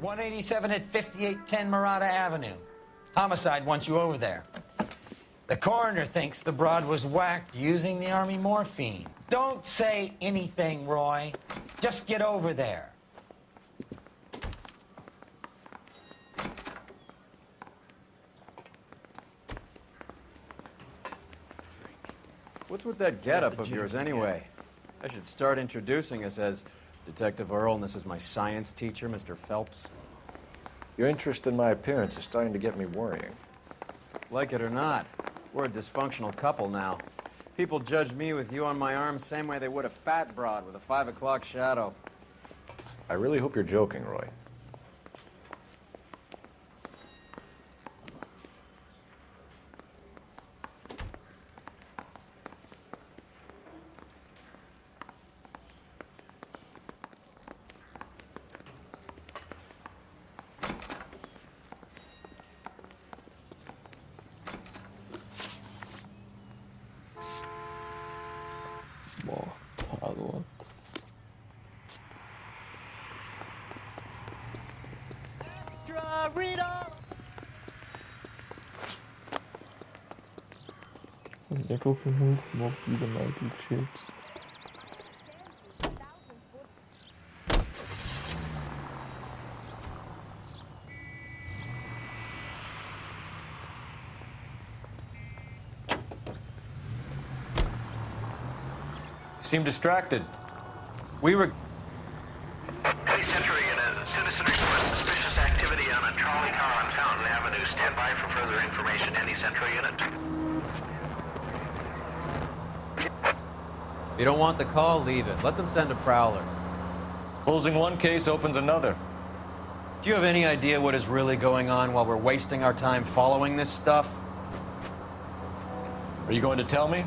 187 at 5810 Murata Avenue. Homicide wants you over there. The coroner thinks the broad was whacked using the Army morphine. Don't say anything, Roy. Just get over there. What's with that getup of yours anyway? I should start introducing us as Detective Earl, and this is my science teacher, Mr. Phelps. Your interest in my appearance is starting to get me worrying. Like it or not, we're a dysfunctional couple now. People judge me with you on my arm same way they would a fat broad with a 5 o'clock shadow. I really hope you're joking, Roy. Extra, read all. Der Doppelmove macht wieder mal die Chips. You seem distracted. We were... Hey, Century, a citizen reports suspicious activity on a trolley car on Fountain Avenue. Stand by for further information. Any Central unit? If you don't want the call, leave it. Let them send a prowler. Closing one case opens another. Do you have any idea what is really going on while we're wasting our time following this stuff? Are you going to tell me?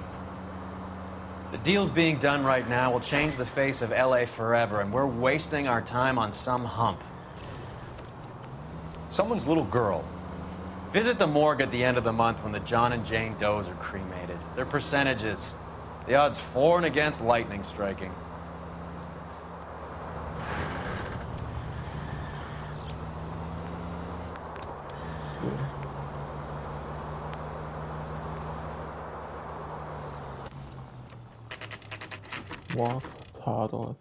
The deals being done right now will change the face of LA forever, and we're wasting our time on some hump. Someone's little girl. Visit the morgue at the end of the month when the John and Jane Does are cremated. Their percentages. The odds for and against lightning striking. Mord, Tatort.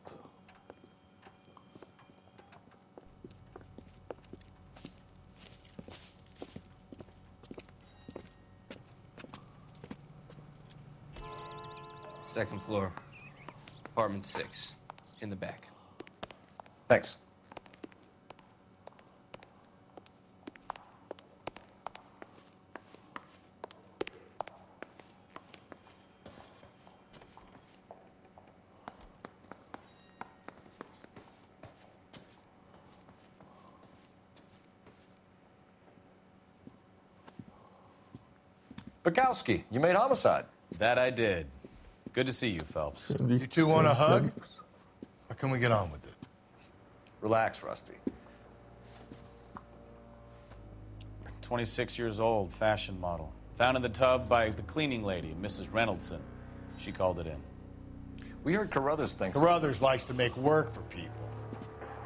Second floor, apartment 6, in the back. Thanks. Bukowski, you made homicide. That I did. Good to see you, Phelps. You two want a hug? Or can we get on with it? Relax, Rusty. 26 years old, fashion model. Found in the tub by the cleaning lady, Mrs. Reynoldson. She called it in. We heard Carruthers thinks... Carruthers likes to make work for people.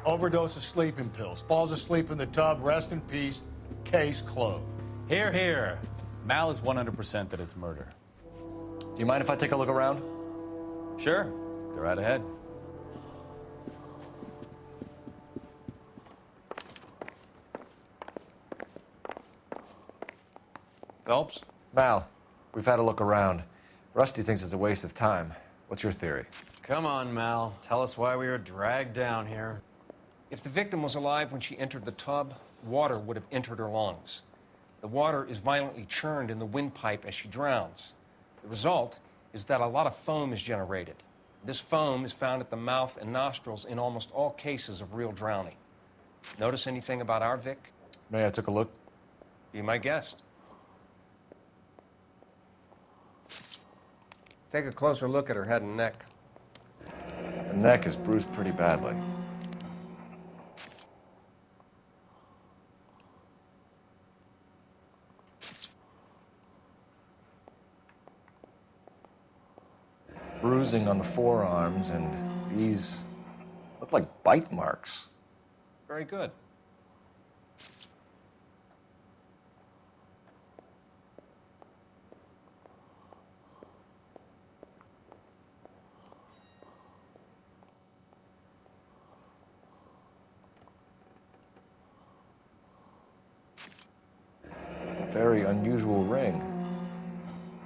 Overdose of sleeping pills. Falls asleep in the tub. Rest in peace. Case closed. Here, here. Mal is 100% that it's murder. Do you mind if I take a look around? Sure. Go right ahead. Phelps? Mal, we've had a look around. Rusty thinks it's a waste of time. What's your theory? Come on, Mal. Tell us why we were dragged down here. If the victim was alive when she entered the tub, water would have entered her lungs. The water is violently churned in the windpipe as she drowns. The result is that a lot of foam is generated. This foam is found at the mouth and nostrils in almost all cases of real drowning. Notice anything about our Vic? May I took a look? Be my guest. Take a closer look at her head and neck. Her neck is bruised pretty badly. Bruising on the forearms, and these look like bite marks. Very good. Very unusual ring.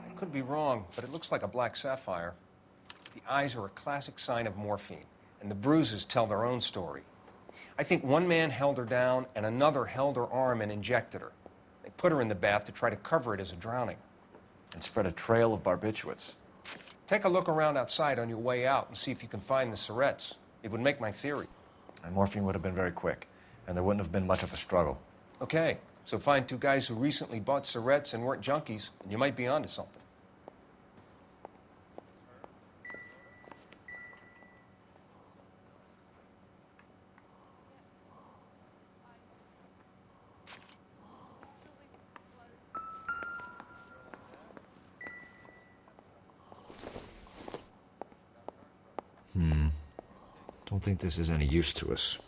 I could be wrong, but it looks like a black sapphire. The eyes are a classic sign of morphine, and the bruises tell their own story. I think one man held her down and another held her arm and injected her. They put her in the bath to try to cover it as a drowning. And spread a trail of barbiturates. Take a look around outside on your way out and see if you can find the syrettes. It would make my theory. And morphine would have been very quick, and there wouldn't have been much of a struggle. Okay, so find two guys who recently bought syrettes and weren't junkies, and you might be onto something. Don't think this is any use to us.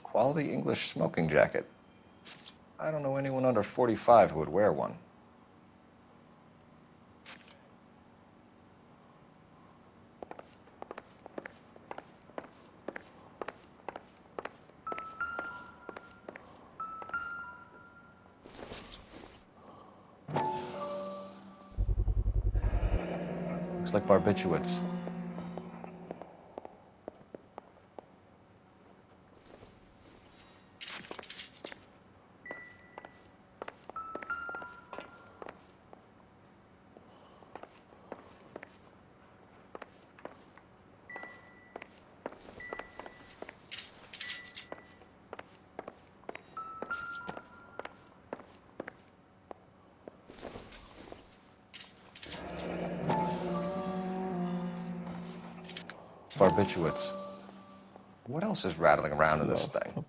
Quality English smoking jacket. I don't know anyone under 45 who would wear one. Looks like barbiturates. Barbiturates. What else is rattling around in this thing?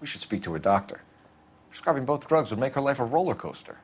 We should speak to her doctor. Prescribing both drugs would make her life a roller coaster.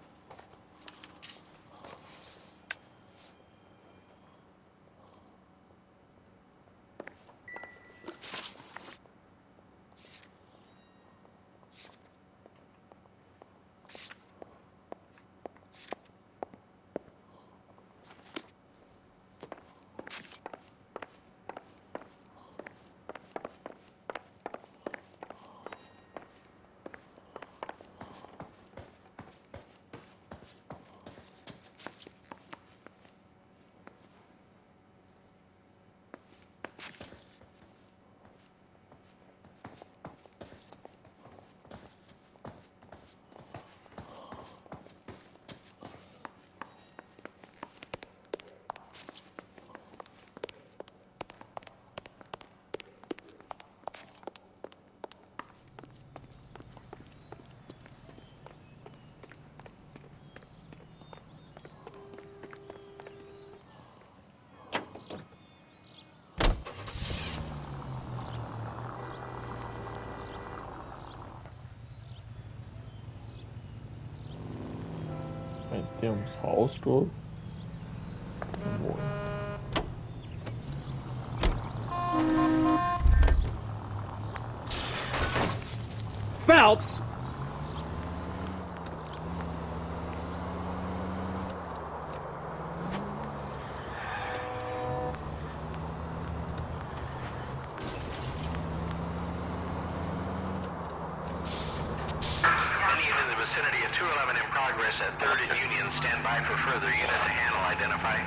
Die ums Haus dort. Moin. Phelps! Any in the vicinity of 211 in progress at 3rd and Union. Stand by for further unit to handle identify.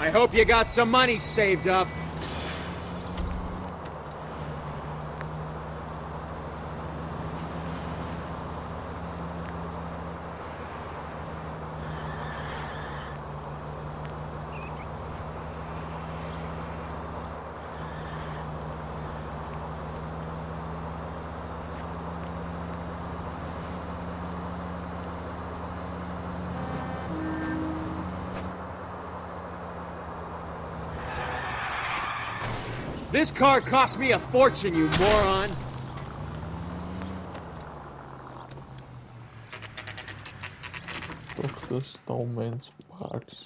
I hope you got some money saved up. This car cost me a fortune, you moron! Dr. Stoneman's praxis.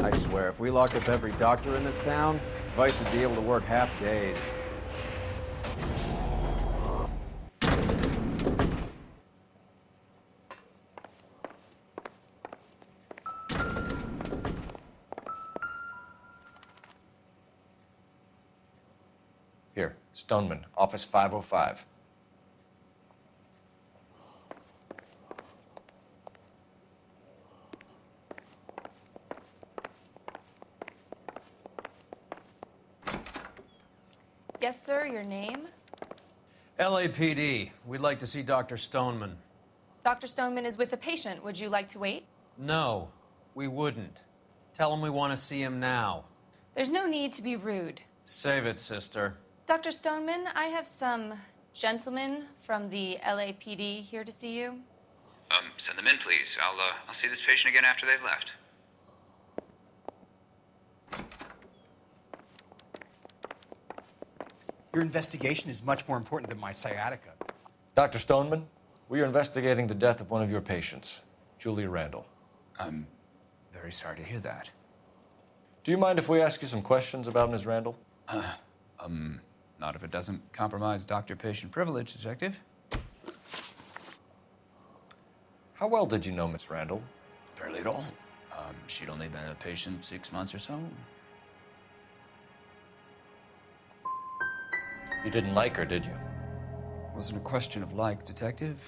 I swear, if we locked up every doctor in this town, Vice would be able to work half days. Here, Stoneman, office 505. Yes, sir, your name? LAPD. We'd like to see Dr. Stoneman. Dr. Stoneman is with a patient. Would you like to wait? No, we wouldn't. Tell him we want to see him now. There's no need to be rude. Save it, sister. Dr. Stoneman, I have some gentlemen from the LAPD here to see you. Send them in, please. I'll see this patient again after they've left. Your investigation is much more important than my sciatica. Dr. Stoneman, we are investigating the death of one of your patients, Julia Randall. I'm very sorry to hear that. Do you mind if we ask you some questions about Ms. Randall? Not if it doesn't compromise doctor-patient privilege, Detective. How well did you know Miss Randall? Barely at all. She'd only been a patient 6 months or so. You didn't like her, did you? It wasn't a question of like, Detective.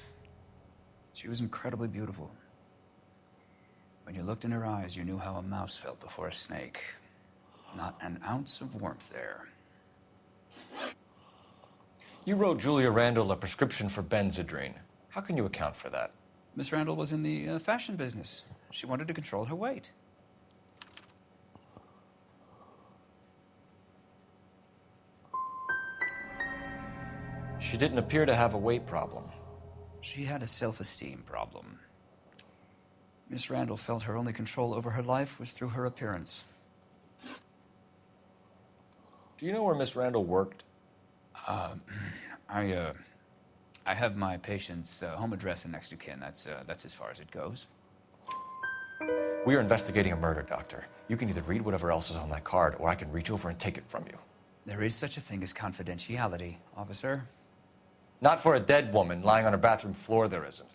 She was incredibly beautiful. When you looked in her eyes, you knew how a mouse felt before a snake. Not an ounce of warmth there. You wrote Julia Randall a prescription for Benzedrine. How can you account for that? Miss Randall was in the fashion business. She wanted to control her weight. She didn't appear to have a weight problem. She had a self-esteem problem. Miss Randall felt her only control over her life was through her appearance. Do you know where Miss Randall worked? I have my patient's home address and next to kin. That's as far as it goes. We are investigating a murder, Doctor. You can either read whatever else is on that card, or I can reach over and take it from you. There is such a thing as confidentiality, officer. Not for a dead woman lying on her bathroom floor, there isn't.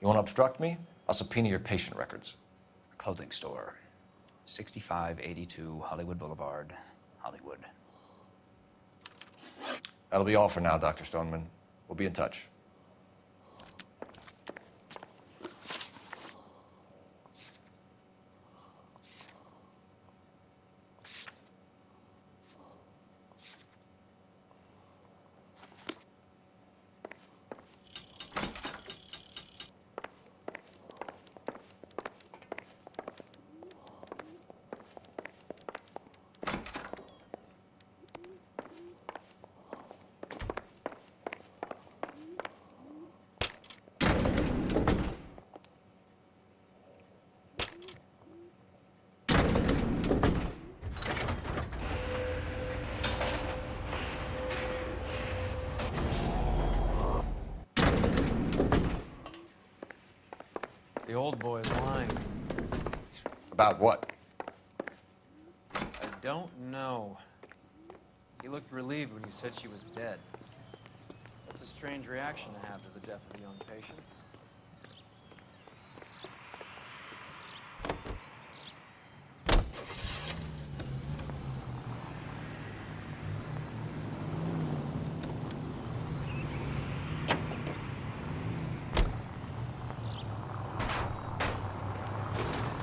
You want to obstruct me? I'll subpoena your patient records. A clothing store. 6582 Hollywood Boulevard, Hollywood. That'll be all for now, Dr. Stoneman. We'll be in touch. The old boy is lying. About what? I don't know. He looked relieved when you said she was dead. That's a strange reaction to have to the death of a young patient.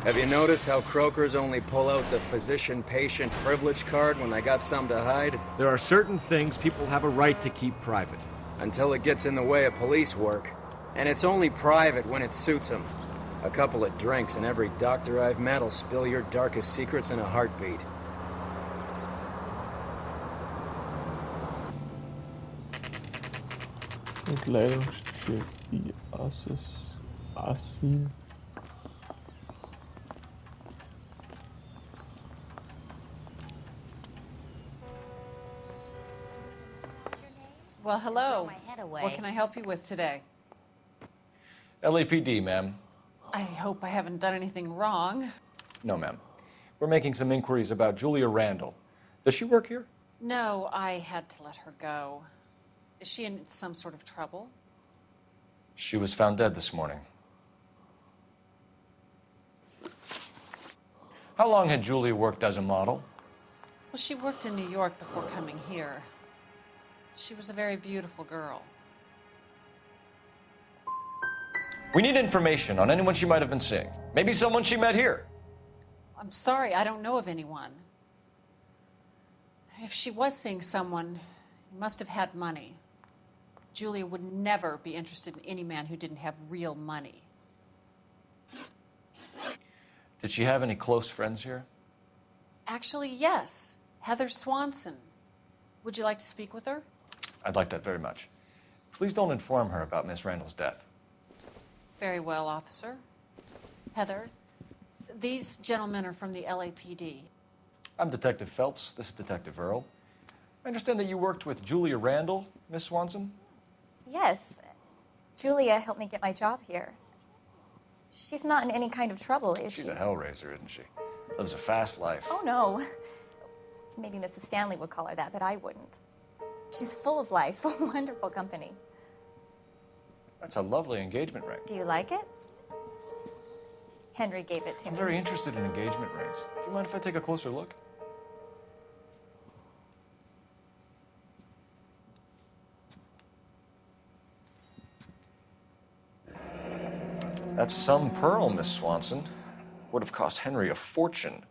Have you noticed how croakers only pull out the physician-patient privilege card when they got something to hide? There are certain things people have a right to keep private. Until it gets in the way of police work. And it's only private when it suits them. A couple of drinks and every doctor I've met will spill your darkest secrets in a heartbeat. Ein Kleidungsstück wie Assi. Well, hello. What can I help you with today? LAPD, ma'am. I hope I haven't done anything wrong. No, ma'am. We're making some inquiries about Julia Randall. Does she work here? No, I had to let her go. Is she in some sort of trouble? She was found dead this morning. How long had Julia worked as a model? Well, she worked in New York before coming here. She was a very beautiful girl. We need information on anyone she might have been seeing. Maybe someone she met here. I'm sorry, I don't know of anyone. If she was seeing someone, he must have had money. Julia would never be interested in any man who didn't have real money. Did she have any close friends here? Actually, yes. Heather Swanson. Would you like to speak with her? I'd like that very much. Please don't inform her about Miss Randall's death. Very well, officer. Heather, these gentlemen are from the LAPD. I'm Detective Phelps. This is Detective Earl. I understand that you worked with Julia Randall, Miss Swanson? Yes. Julia helped me get my job here. She's not in any kind of trouble, is she? She's a hellraiser, isn't she? Lives a fast life. Oh, no. Maybe Mrs. Stanley would call her that, but I wouldn't. She's full of life, a wonderful company. That's a lovely engagement ring. Do you like it? Henry gave it to me. I'm very interested in engagement rings. Do you mind if I take a closer look? That's some pearl, Miss Swanson. Would have cost Henry a fortune.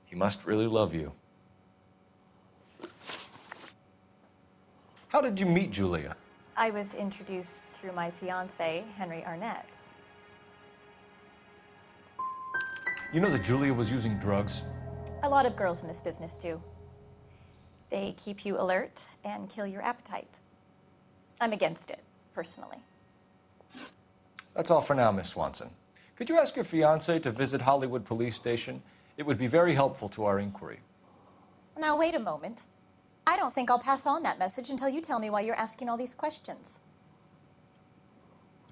He must really love you. How did you meet Julia? I was introduced through my fiancé, Henry Arnett. You know that Julia was using drugs? A lot of girls in this business do. They keep you alert and kill your appetite. I'm against it, personally. That's all for now, Miss Swanson. Could you ask your fiancé to visit Hollywood Police Station? It would be very helpful to our inquiry. Now, wait a moment. I don't think I'll pass on that message until you tell me why you're asking all these questions.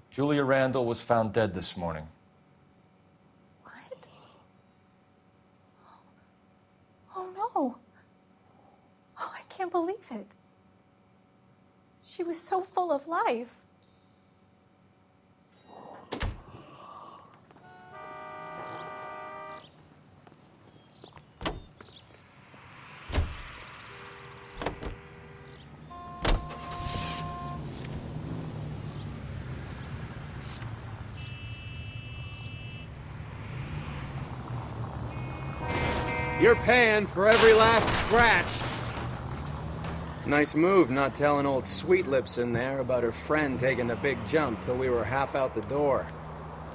Julia Randall was found dead this morning. What? Oh, no. Oh, I can't believe it. She was so full of life. You're paying for every last scratch. Nice move not telling old Sweet Lips in there about her friend taking the big jump till we were half out the door.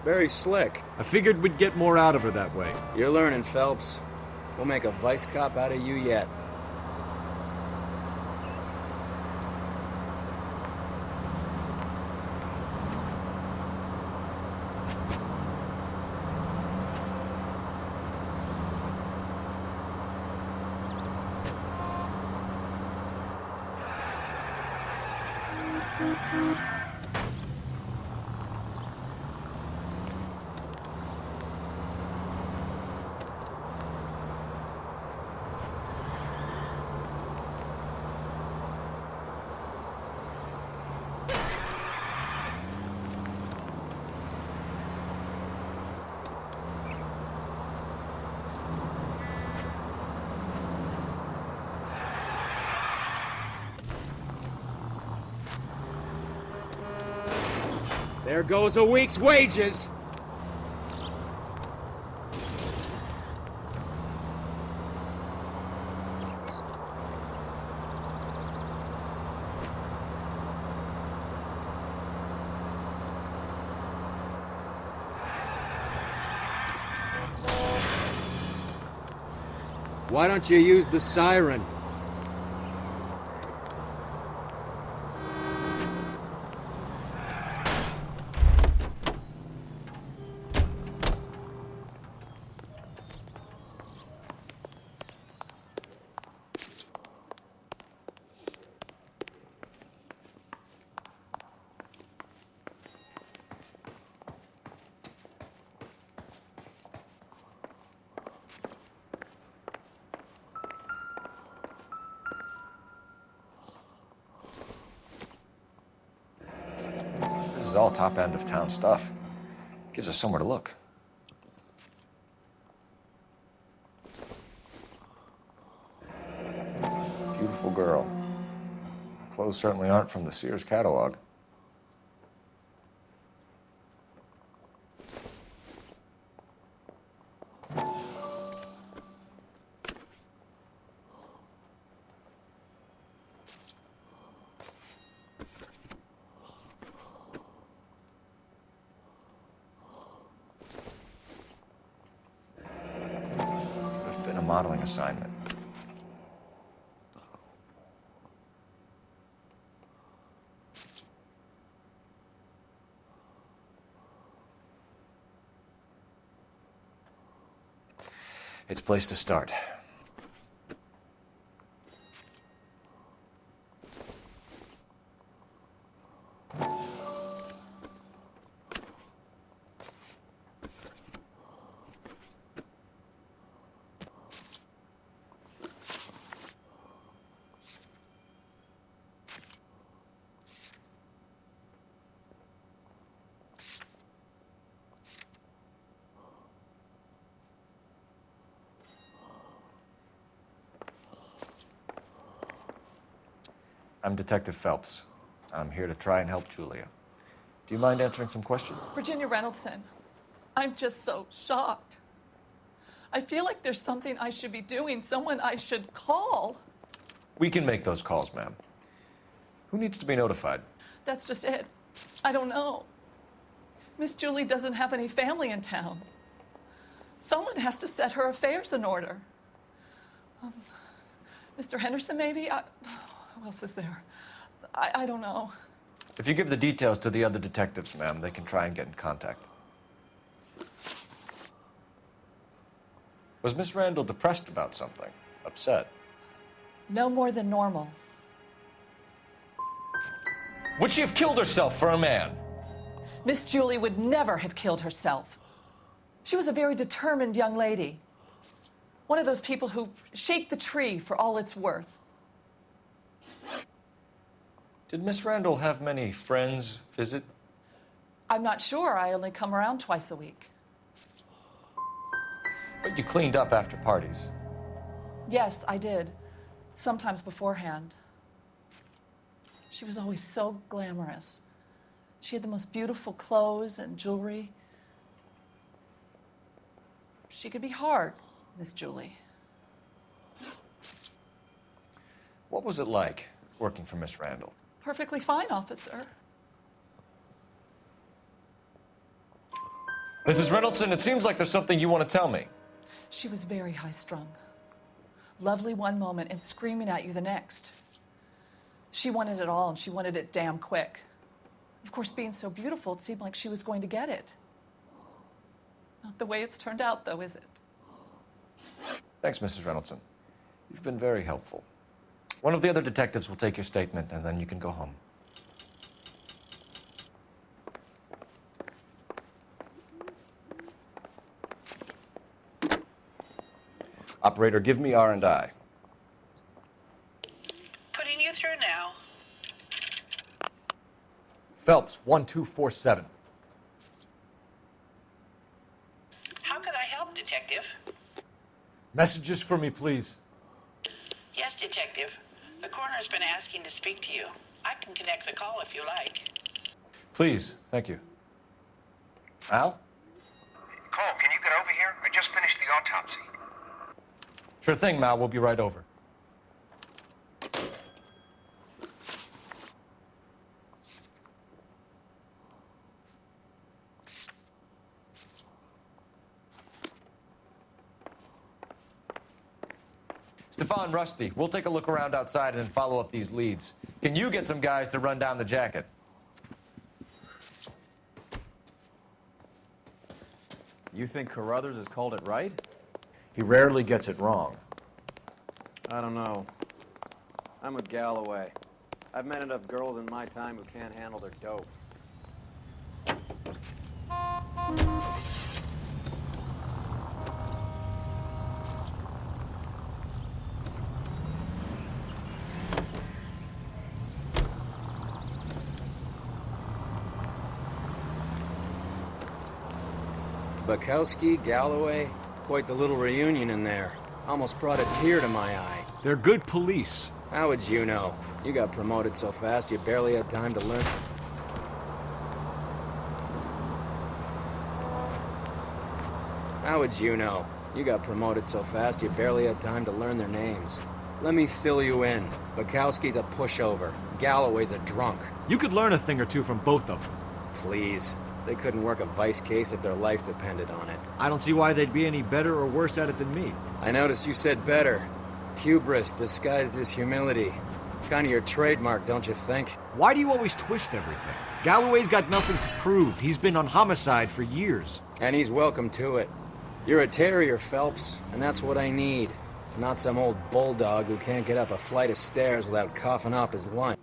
Very slick. I figured we'd get more out of her that way. You're learning, Phelps. We'll make a vice cop out of you yet. There goes a week's wages. Why don't you use the siren? This is all top end of town stuff. Gives us somewhere to look. Beautiful girl. Clothes certainly aren't from the Sears catalog. There's been a modeling assignment. It's a place to start. I'm Detective Phelps. I'm here to try and help Julia. Do you mind answering some questions? Virginia Reynoldson, I'm just so shocked. I feel like there's something I should be doing, someone I should call. We can make those calls, ma'am. Who needs to be notified? That's just it. I don't know. Miss Julie doesn't have any family in town. Someone has to set her affairs in order. Mr. Henderson, maybe? Who else is there? I don't know. If you give the details to the other detectives, ma'am, they can try and get in contact. Was Miss Randall depressed about something? Upset? No more than normal. Would she have killed herself for a man? Miss Julie would never have killed herself. She was a very determined young lady. One of those people who shake the tree for all it's worth. Did Miss Randall have many friends visit? I'm not sure. I only come around twice a week. But you cleaned up after parties. Yes, I did. Sometimes beforehand. She was always so glamorous. She had the most beautiful clothes and jewelry. She could be hard, Miss Julie. What was it like working for Miss Randall? Perfectly fine, officer. Mrs. Reynoldson, it seems like there's something you want to tell me. She was very high-strung. Lovely one moment and screaming at you the next. She wanted it all, and she wanted it damn quick. Of course, being so beautiful, it seemed like she was going to get it. Not the way it's turned out, though, is it? Thanks, Mrs. Reynoldson. You've been very helpful. One of the other detectives will take your statement, and then you can go home. Operator, give me R&I. Putting you through now. Phelps, 1247. How could I help, Detective? Messages for me, please. Yes, Detective. The coroner's been asking to speak to you. I can connect the call if you like. Please, thank you. Al? Cole, can you get over here? I just finished the autopsy. Sure thing, Mal. We'll be right over. Stefan, Rusty, we'll take a look around outside and then follow up these leads. Can you get some guys to run down the jacket? You think Carruthers has called it right? He rarely gets it wrong. I don't know. I'm with Galloway. I've met enough girls in my time who can't handle their dope. Bukowski, Galloway, quite the little reunion in there. Almost brought a tear to my eye. They're good police. How would you know? You got promoted so fast you barely had time to learn. How would you know? You got promoted so fast you barely had time to learn their names. Let me fill you in. Bukowski's a pushover. Galloway's a drunk. You could learn a thing or two from both of them. Please. They couldn't work a vice case if their life depended on it. I don't see why they'd be any better or worse at it than me. I noticed you said better. Hubris disguised as humility. Kind of your trademark, don't you think? Why do you always twist everything? Galloway's got nothing to prove. He's been on homicide for years. And he's welcome to it. You're a terrier, Phelps, and that's what I need. Not some old bulldog who can't get up a flight of stairs without coughing off his lunch.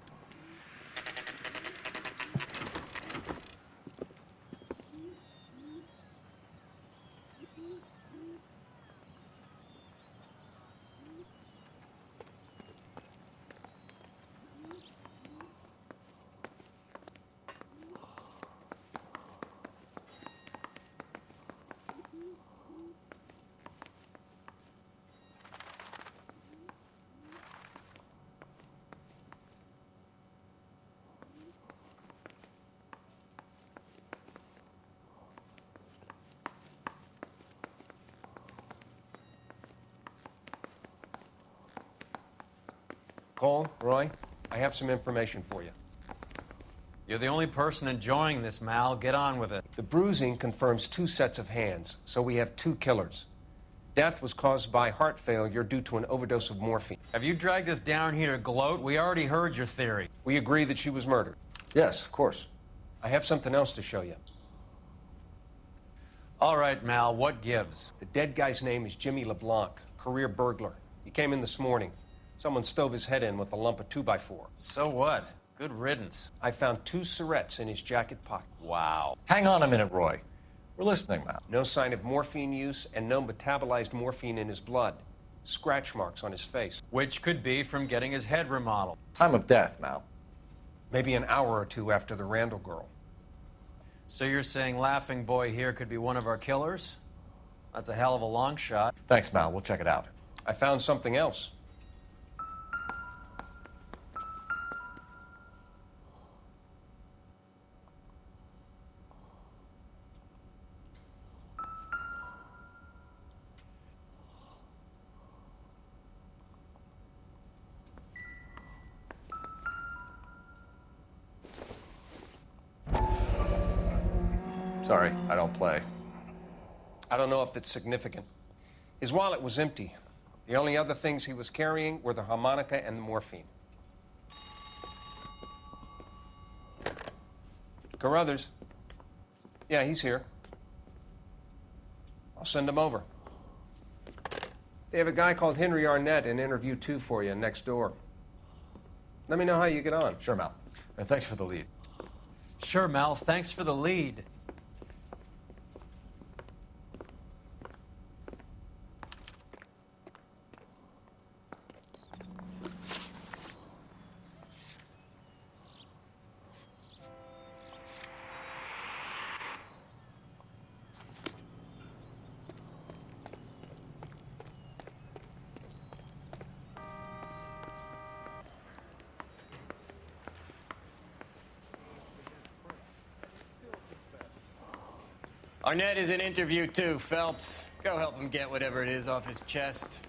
Cole, Roy, I have some information for you. You're the only person enjoying this, Mal. Get on with it. The bruising confirms 2 sets of hands, so we have 2 killers. Death was caused by heart failure due to an overdose of morphine. Have you dragged us down here to gloat? We already heard your theory. We agree that she was murdered. Yes, of course. I have something else to show you. All right, Mal, what gives? The dead guy's name is Jimmy LeBlanc, career burglar. He came in this morning. Someone stove his head in with a lump of 2x4. So what? Good riddance. I found 2 cigarettes in his jacket pocket. Wow. Hang on a minute, Roy. We're listening now. No sign of morphine use and no metabolized morphine in his blood. Scratch marks on his face. Which could be from getting his head remodeled. Time of death, Mal. Maybe an hour or 2 after the Randall girl. So you're saying Laughing Boy here could be one of our killers? That's a hell of a long shot. Thanks, Mal. We'll check it out. I found something else. Sorry, I don't play. I don't know if it's significant. His wallet was empty. The only other things he was carrying were the harmonica and the morphine. Carruthers. Yeah, he's here. I'll send him over. They have a guy called Henry Arnett in interview 2 for you next door. Let me know how you get on. Sure, Mal. And thanks for the lead. Sure, Mal. Thanks for the lead. Arnett is in interview 2, Phelps. Go help him get whatever it is off his chest.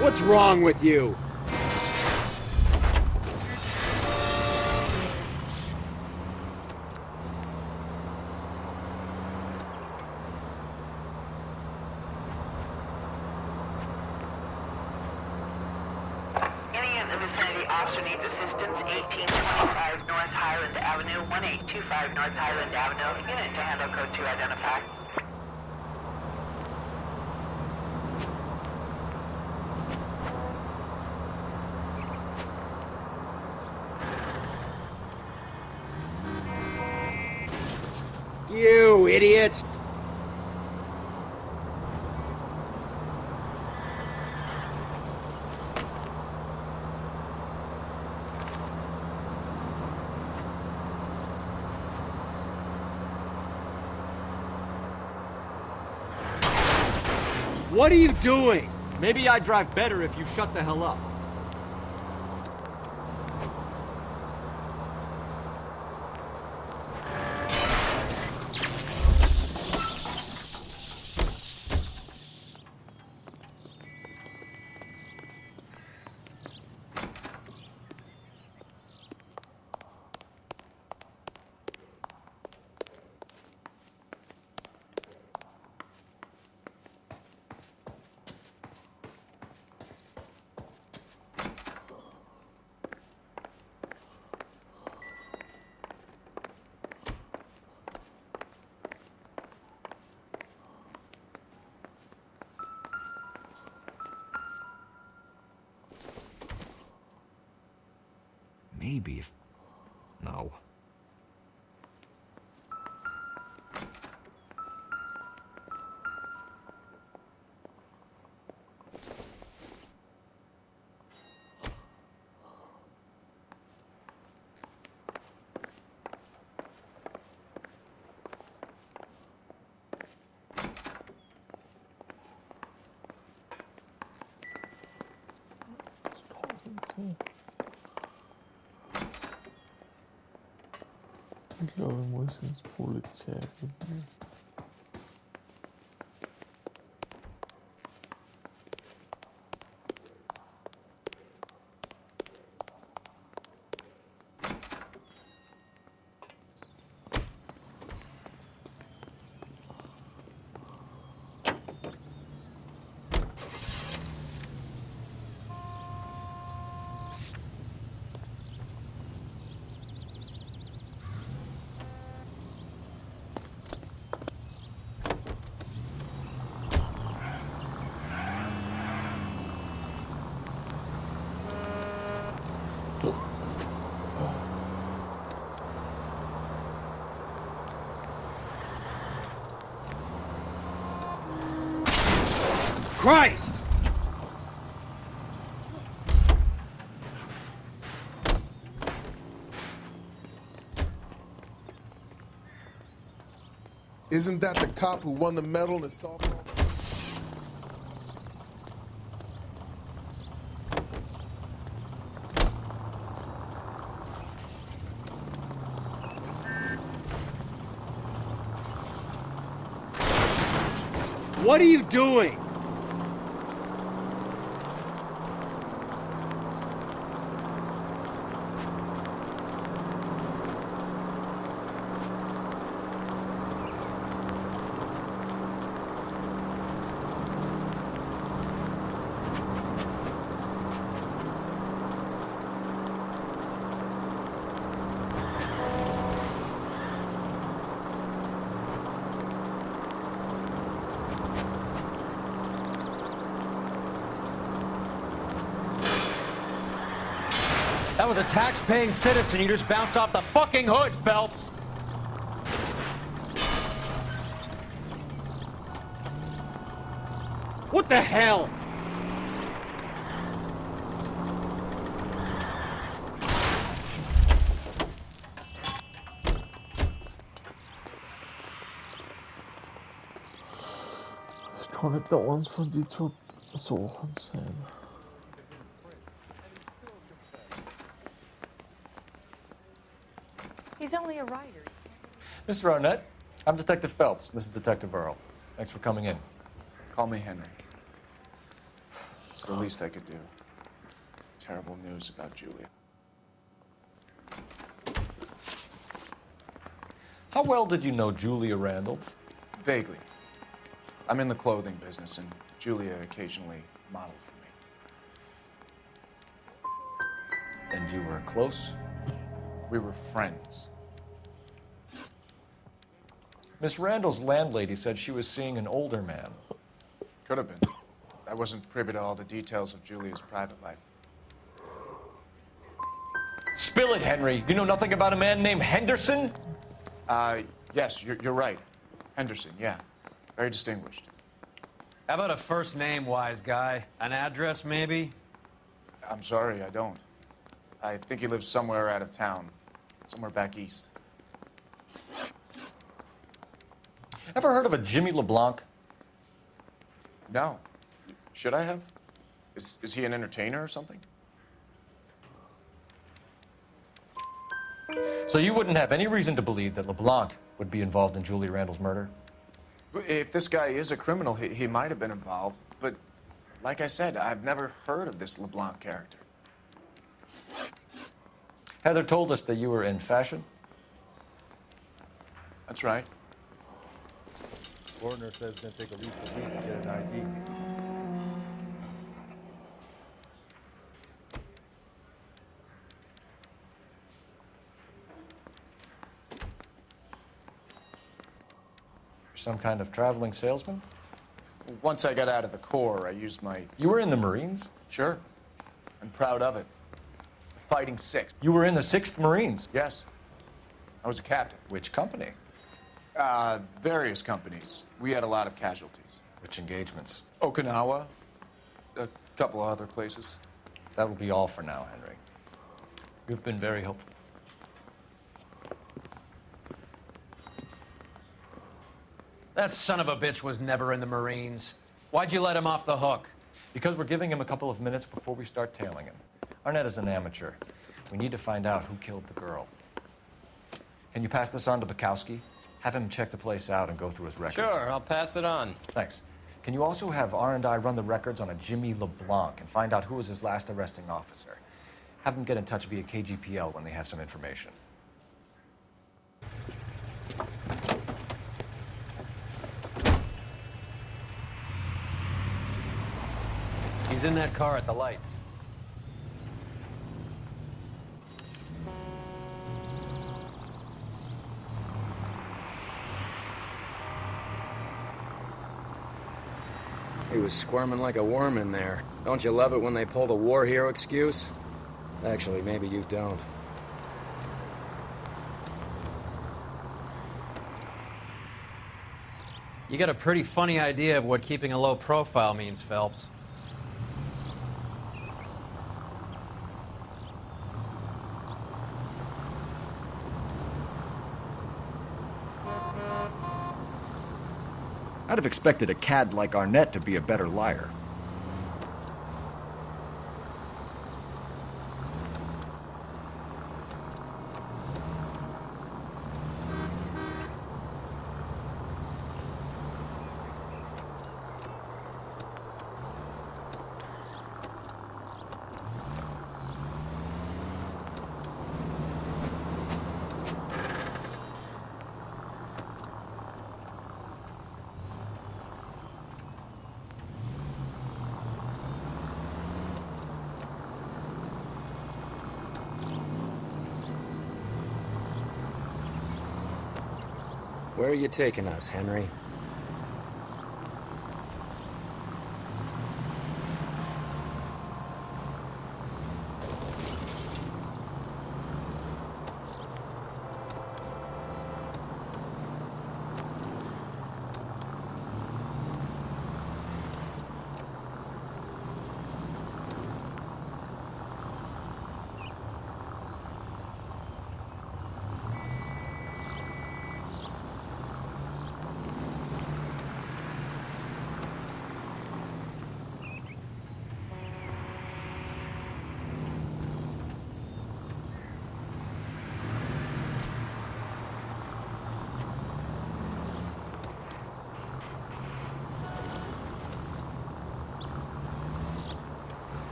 What's wrong with you? Any of the vicinity officer needs assistance, 1825 North Highland Avenue, 1825 North Highland Avenue. Unit to handle code 2 identify. You idiot! What are you doing? Maybe I'd drive better if you shut the hell up. Maybe if... No. Ich glaube, ich muss ins Polizeirevier. Christ! Isn't that the cop who won the medal in the softball? What are you doing? That was a tax-paying citizen. You just bounced off the fucking hood, Phelps. What the hell? Ich kann nicht dauernd von die zu Sachen sein. He's only a writer. Mr. Arnett, I'm Detective Phelps. This is Detective Earl. Thanks for coming in. Call me Henry. It's the least I could do. Terrible news about Julia. How well did you know Julia Randall? Vaguely. I'm in the clothing business, and Julia occasionally modeled for me. And you were close? We were friends. Miss Randall's landlady said she was seeing an older man. Could have been. I wasn't privy to all the details of Julia's private life. Spill it, Henry. You know nothing about a man named Henderson? Yes, you're right. Henderson, yeah. Very distinguished. How about a first name, wise guy? An address, maybe? I'm sorry, I don't. I think he lives somewhere out of town. Somewhere back east. Ever heard of a Jimmy LeBlanc? No. Should I have? Is he an entertainer or something? So you wouldn't have any reason to believe that LeBlanc would be involved in Julia Randall's murder? If this guy is a criminal, he might have been involved. But like I said, I've never heard of this LeBlanc character. Heather told us that you were in fashion. That's right. Coroner says it's going to take at least a week to get an ID. Some kind of traveling salesman? Once I got out of the Corps, I used my... You were in the Marines? Sure. I'm proud of it. Fighting 6th. You were in the 6th Marines? Yes. I was a captain. Which company? Various companies. We had a lot of casualties. Which engagements? Okinawa. A couple of other places. That will be all for now, Henry. You've been very helpful. That son of a bitch was never in the Marines. Why'd you let him off the hook? Because we're giving him a couple of minutes before we start tailing him. Arnett is an amateur. We need to find out who killed the girl. Can you pass this on to Bukowski? Have him check the place out and go through his records. Sure, I'll pass it on. Thanks. Can you also have R&I run the records on a Jimmy LeBlanc and find out who was his last arresting officer? Have them get in touch via KGPL when they have some information. He's in that car at the lights. He was squirming like a worm in there. Don't you love it when they pull the war hero excuse? Actually, maybe you don't. You got a pretty funny idea of what keeping a low profile means, Phelps. I'd have expected a cad like Arnett to be a better liar. Where are you taking us, Henry?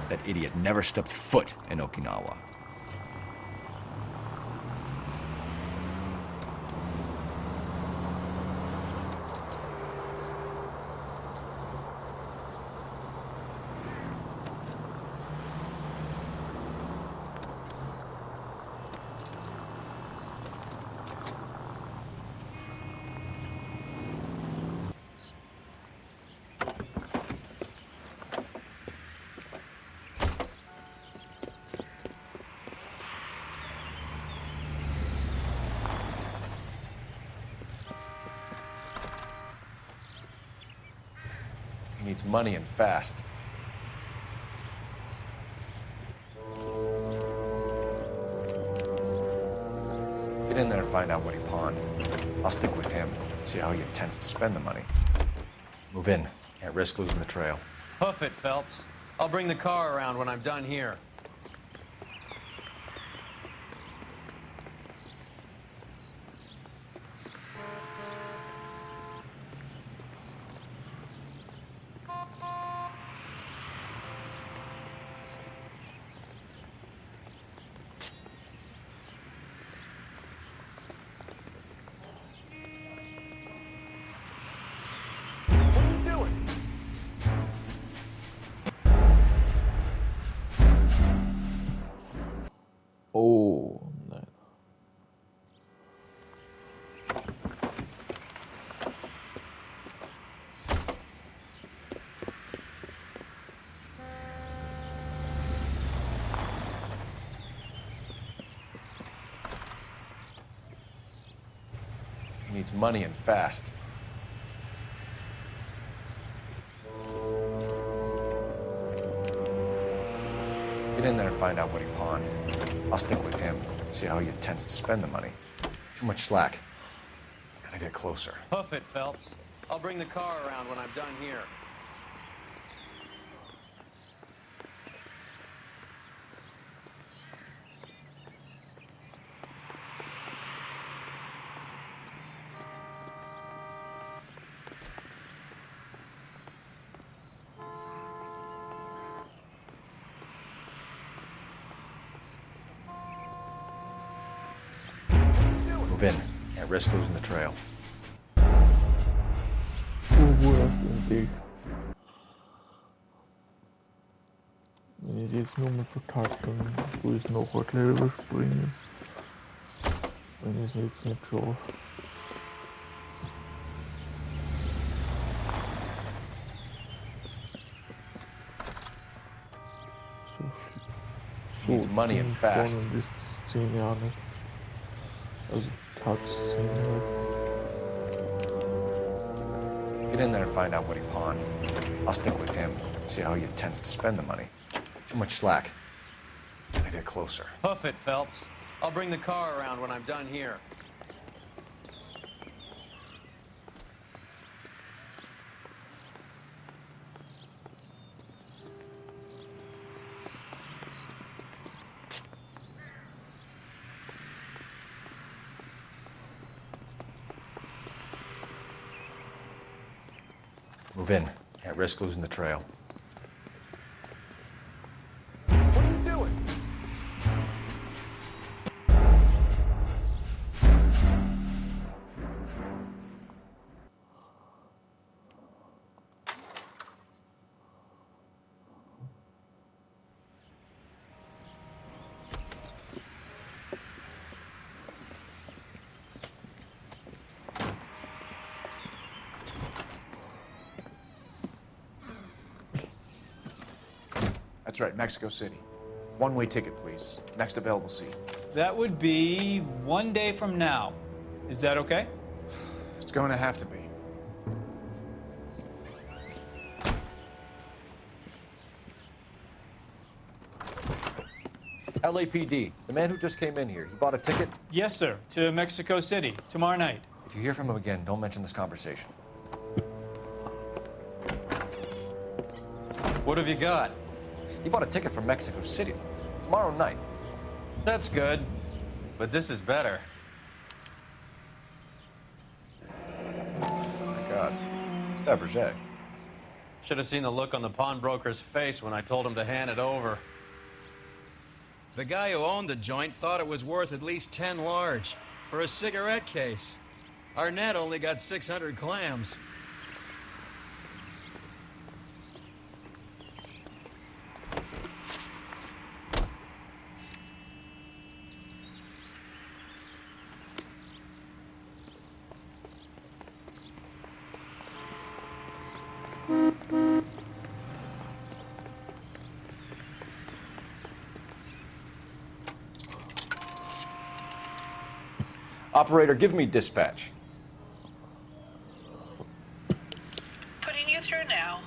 That idiot never stepped foot in Okinawa. He needs money and fast. Get in there and find out what he pawned. I'll stick with him, see how he intends to spend the money. Move in. Can't risk losing the trail. Hoof it, Phelps. I'll bring the car around when I'm done here. Oh, nein. He needs money and fast. Get in there and find out what he pawned. I'll stick with him, see how he intends to spend the money. Too much slack. Gotta get closer. Hoof it, Phelps. I'll bring the car around when I'm done here. Move in. Can't risk losing the trail. Wenn ich jetzt nur mal vertackeln, wo ich noch ein bisschen überspringen. Wenn ich es jetzt nicht schaffe. So He needs money and fast. Vorne in die Szene ja nicht. Also Cutscene. Get in there and find out what he pawned. I'll stick with him, see how he intends to spend the money. Too much slack. Gotta get closer. Hoof it, Phelps. I'll bring the car around when I'm done here. Move in. Can't risk losing the trail. What are you doing? That's right, Mexico City. One-way ticket, please. Next available seat. That would be 1 day from now. Is that okay? It's going to have to be. LAPD, the man who just came in here, he bought a ticket? Yes, sir. To Mexico City, tomorrow night. If you hear from him again, don't mention this conversation. What have you got? He bought a ticket from Mexico City. Tomorrow night. That's good. But this is better. Oh my God. It's Fabergé. Should have seen the look on the pawnbroker's face when I told him to hand it over. The guy who owned the joint thought it was worth at least 10 large for a cigarette case. Arnett only got 600 clams. Operator, give me dispatch. Putting you through now.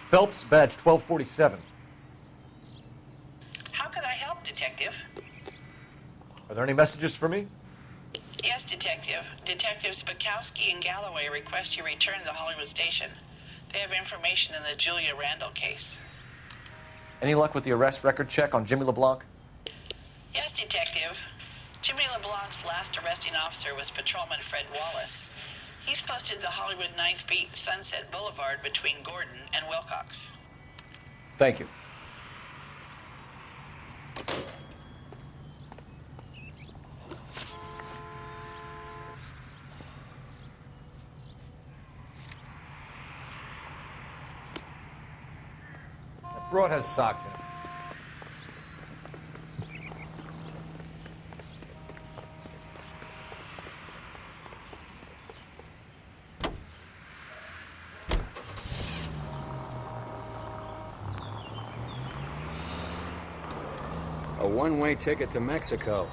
Phelps, badge 1247. How could I help, Detective? Are there any messages for me? Yes, Detective. Detectives Bukowski and Galloway request you return to Hollywood Station. They have information in the Julia Randall case. Any luck with the arrest record check on Jimmy LeBlanc? Yes, Detective. Jimmy LeBlanc's last arresting officer was Patrolman Fred Wallace. He's posted the Hollywood 9th Beat Sunset Boulevard between Gordon and Wilcox. Thank you. That broad has socks in it. A one-way ticket to Mexico.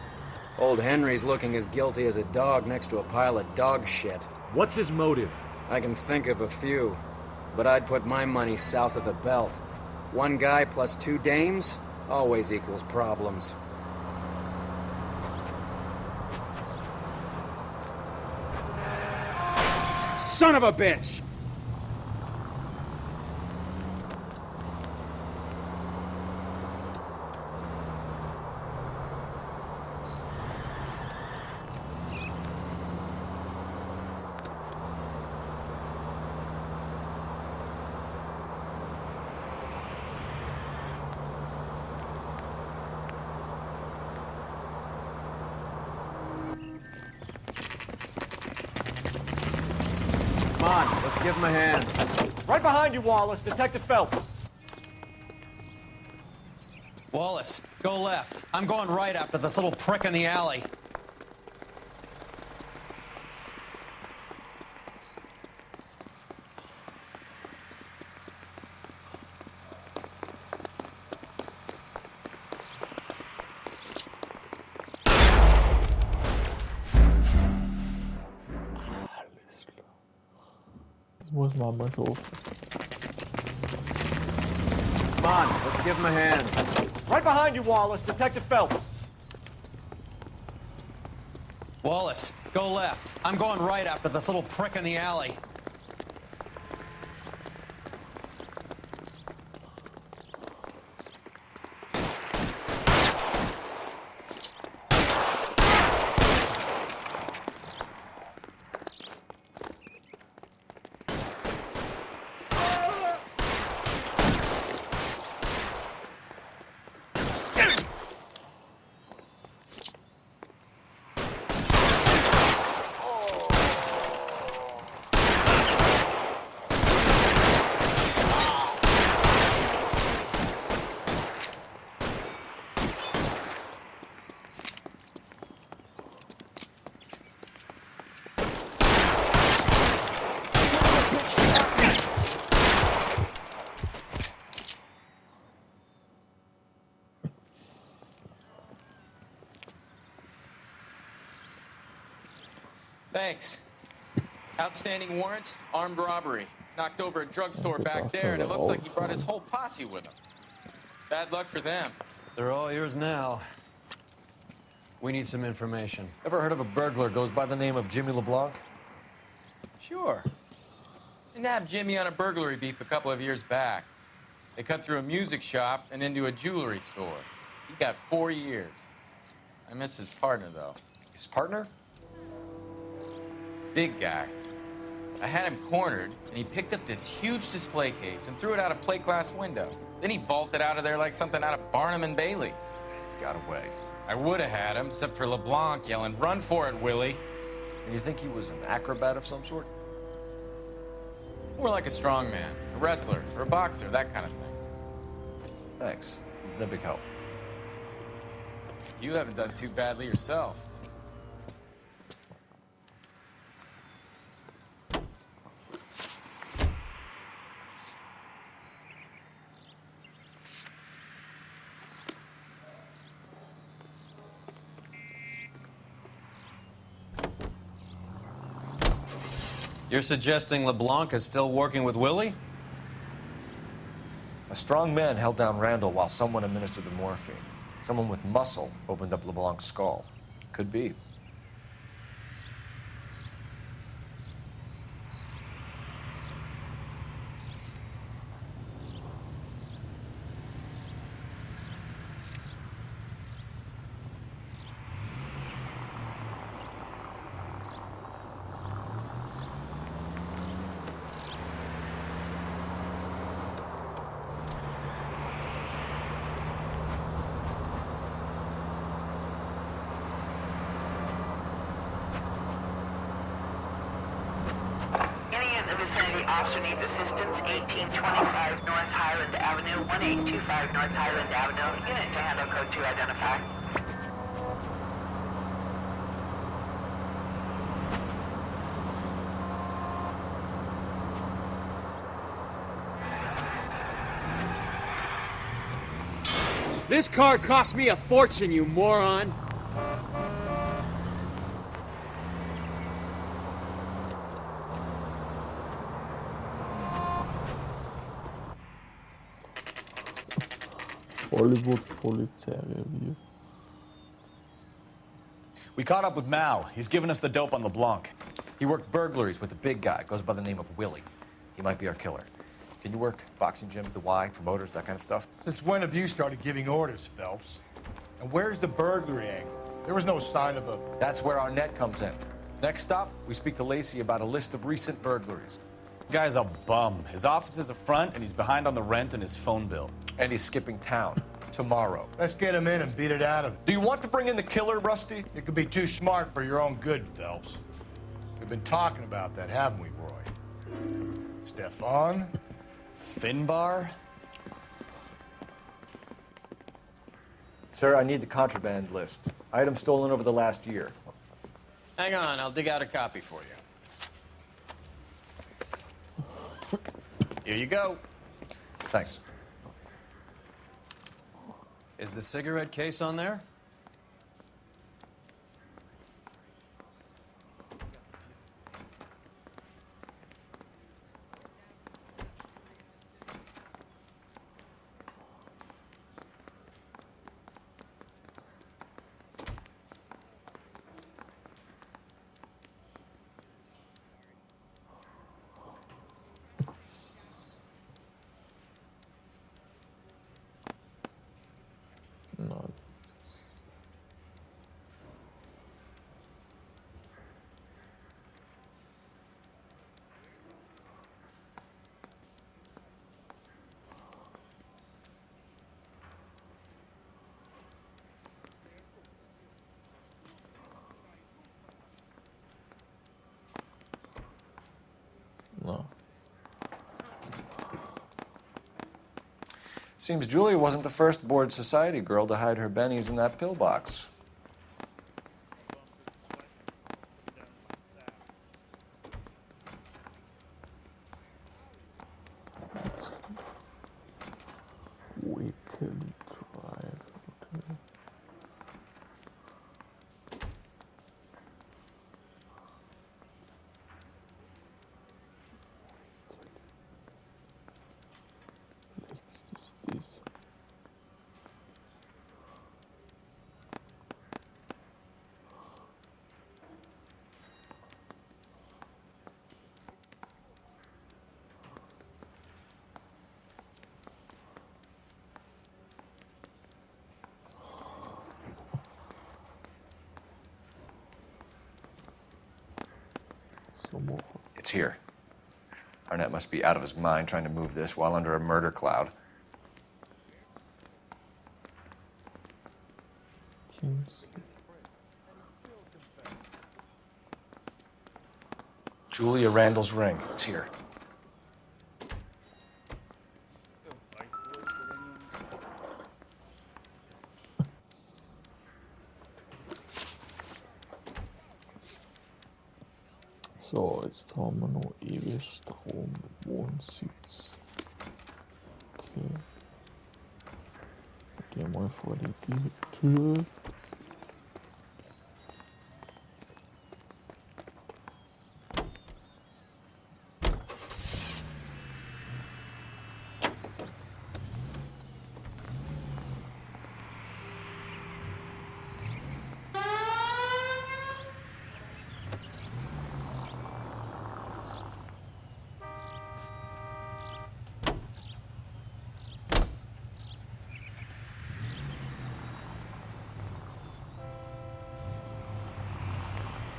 Old Henry's looking as guilty as a dog next to a pile of dog shit. What's his motive? I can think of a few, but I'd put my money south of the belt. One guy plus two dames always equals problems. Son of a bitch! Come on, let's give him a hand. Right behind you, Wallace. Detective Phelps. Wallace, go left. I'm going right after this little prick in the alley. machen wir so. Come on, let's give him a hand. Right behind you, Wallace. Detective Phelps. Wallace, go left. I'm going right after this little prick in the alley. Thanks. Outstanding warrant, armed robbery. Knocked over a drugstore back there, and it looks like he brought his whole posse with him. Bad luck for them. They're all yours now. We need some information. Ever heard of a burglar goes by the name of Jimmy LeBlanc? Sure. I nabbed Jimmy on a burglary beef a couple of years back. They cut through a music shop and into a jewelry store. He got 4 years. I miss his partner, though. His partner? Big guy. I had him cornered, and he picked up this huge display case and threw it out a plate glass window. Then he vaulted out of there like something out of Barnum and Bailey. Got away. I would have had him, except for LeBlanc yelling, "Run for it, Willie!" And you think he was an acrobat of some sort? More like a strongman, a wrestler, or a boxer, that kind of thing. Thanks. You've been a big help. You haven't done too badly yourself. You're suggesting LeBlanc is still working with Willie? A strong man held down Randall while someone administered the morphine. Someone with muscle opened up LeBlanc's skull. Could be. Officer needs assistance, 1825 North Highland Avenue, 1825 North Highland Avenue. Unit to handle code 2 identify. This car cost me a fortune, you moron! Hollywood Polizeirevier. We caught up with Mal. He's given us the dope on LeBlanc. He worked burglaries with a big guy. Goes by the name of Willie. He might be our killer. Can you work boxing gyms, the Y, promoters, that kind of stuff? Since when have you started giving orders, Phelps? And where's the burglary angle? There was no sign of a... That's where our net comes in. Next stop, we speak to Lacey about a list of recent burglaries. Guy's a bum. His office is a front, and he's behind on the rent and his phone bill. And he's skipping town tomorrow. Let's get him in and beat it out of him. Do you want to bring in the killer, Rusty? It could be too smart for your own good, Phelps. We've been talking about that, haven't we, Roy? Stefan? Finbar? Sir, I need the contraband list. Items stolen over the last year. Hang on, I'll dig out a copy for you. Here you go. Thanks. Is the cigarette case on there? Seems Julia wasn't the first bored society girl to hide her bennies in that pillbox. Wait till you drive. Okay. Vielleicht ist es das. It's here. Arnett must be out of his mind trying to move this while under a murder cloud. Julia Randall's ring. It's here. So, jetzt haben wir noch ewig Strom, Wohnsitz. Okay. Gehen mal vor die Tür.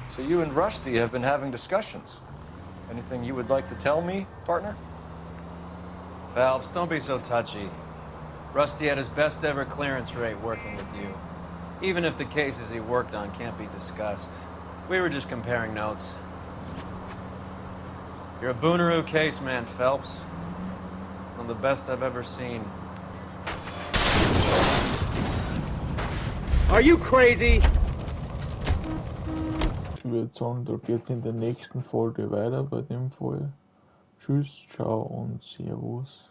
So you and Rusty have been having discussions. Anything you would like to tell me, partner? Phelps, don't be so touchy. Rusty had his best ever clearance rate working with you. Even if the cases he worked on can't be discussed. We were just comparing notes. You're a Booneroo case man, Phelps. One of the best I've ever seen. Are you crazy? Ich würde sagen, da geht es in der nächsten Folge weiter bei dem Fall. Tschüss, ciao und servus.